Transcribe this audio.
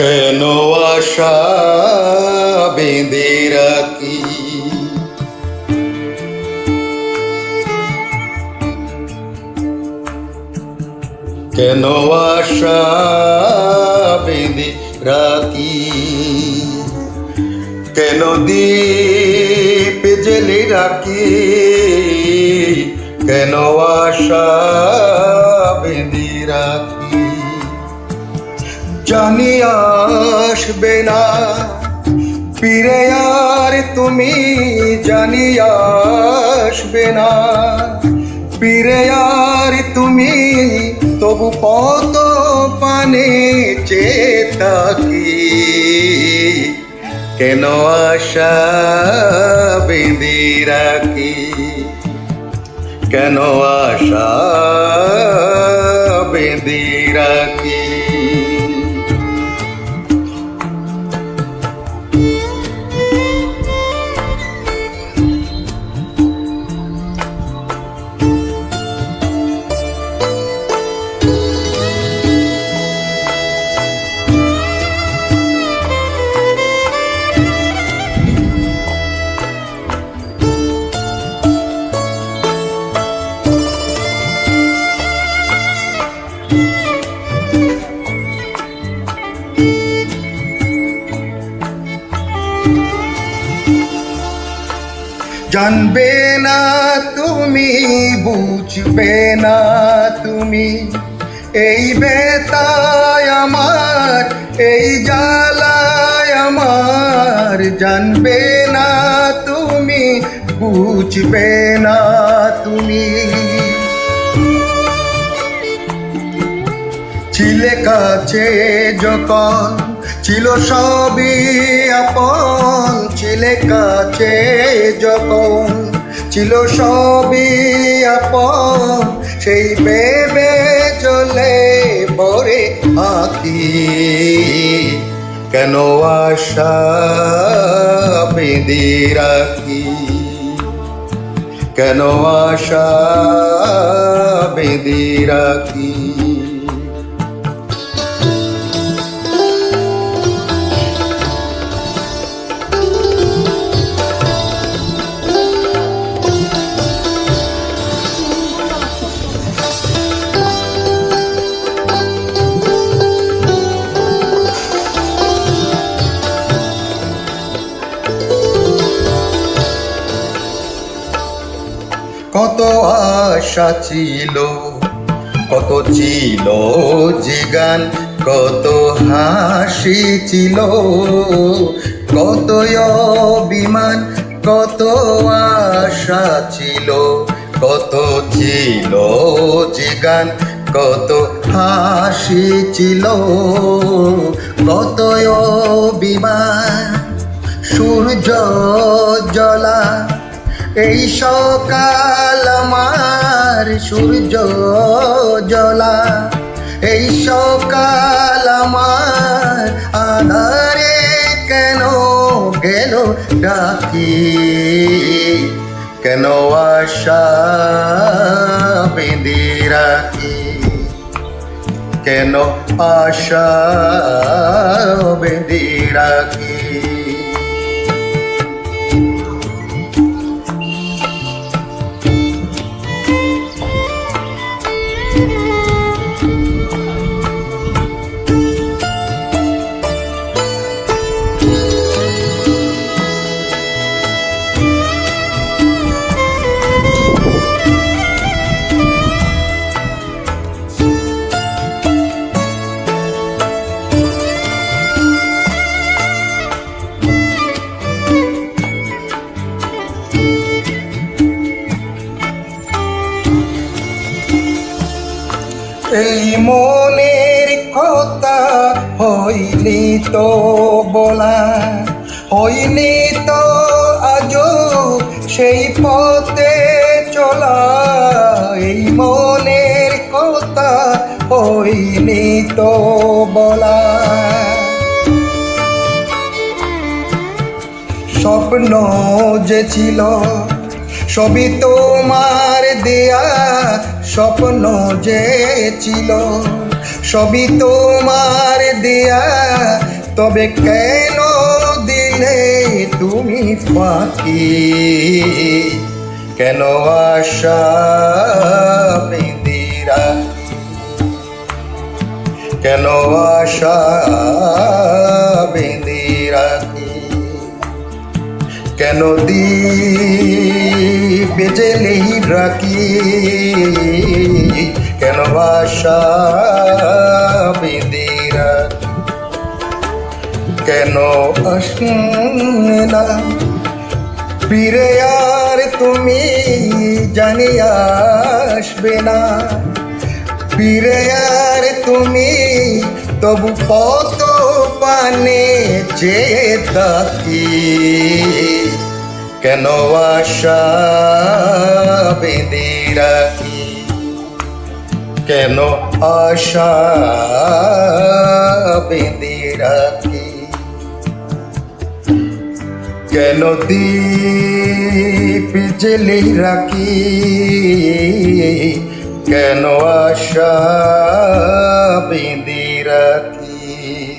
কেন আশা বেঁধে রাখি, কেন আশা বেঁধে রাখি, কেন দীপ জেলে রাখি, কেন আশা বেঁধে রাখি। জানি আসবে না ফিরে আর তুমি, জানি আসবে না ফিরে আর তুমি, তবু পত পানে চেয়ে থাকি। কেন আশা বেঁধে রাখি, কেন আশা বেঁধে রাখি। জানবে না তুমি, বুঝবে না তুমি, এই বেতায় আমার, এই জ্বালায় আমার। জানবে না তুমি, বুঝবে না তুমি। ছিলে কাছে যখন ছিল সবই আপন, ছিলে কাছে যখন ছিল সবই আপন, সেই ভেবে চলে পরে আঁকি। কেন আশা বেঁধে রাখি, কেন আশা বেঁধে রাখি। কত আশা ছিল, কত ছিল যে গান, কত হাসি ছিল, কত অভিমান, কত আশা ছিল, কত ছিল যে গান, কত হাসি ছিল, কত অভিমান। সূর্য জ্বলা এই সকাল আমার, সূর্য জ্বলা এই সকাল আমার, আধারে কেন গেল ডাকি। কেন আশা বেঁধে রাখি, কেন আশা বেঁধে রাখি। এই মনের কথা হইনি তো বলা, হইনি তো আজও সেই পথে চলা। এই মনের কথা হইনি তো বলা। স্বপ্ন যে ছিল সবই তোমার দেয়া, স্বপ্ন যে ছিল সবই তোমার দেয়া, তবে কেন দিলে তুমি ফাঁকি? কেন আশা বেঁধে রাখি? কেন আশা বেঁধে রাখি? কেন দীপ জ্বেলেই রাখি? কেন আশা বেঁধে রাখি? কেন আসবে না ফিরে আর তুমি? জানি আসবে না ফিরে আর তুমি, তবু কত পানে চেয়ে থাকি। কেন আশা বেঁধে রাখি? কেন আশা বেঁধে রাখি? কেন দীপ জ্বেলে রাখি? কেন আশা বেঁধে রাখি?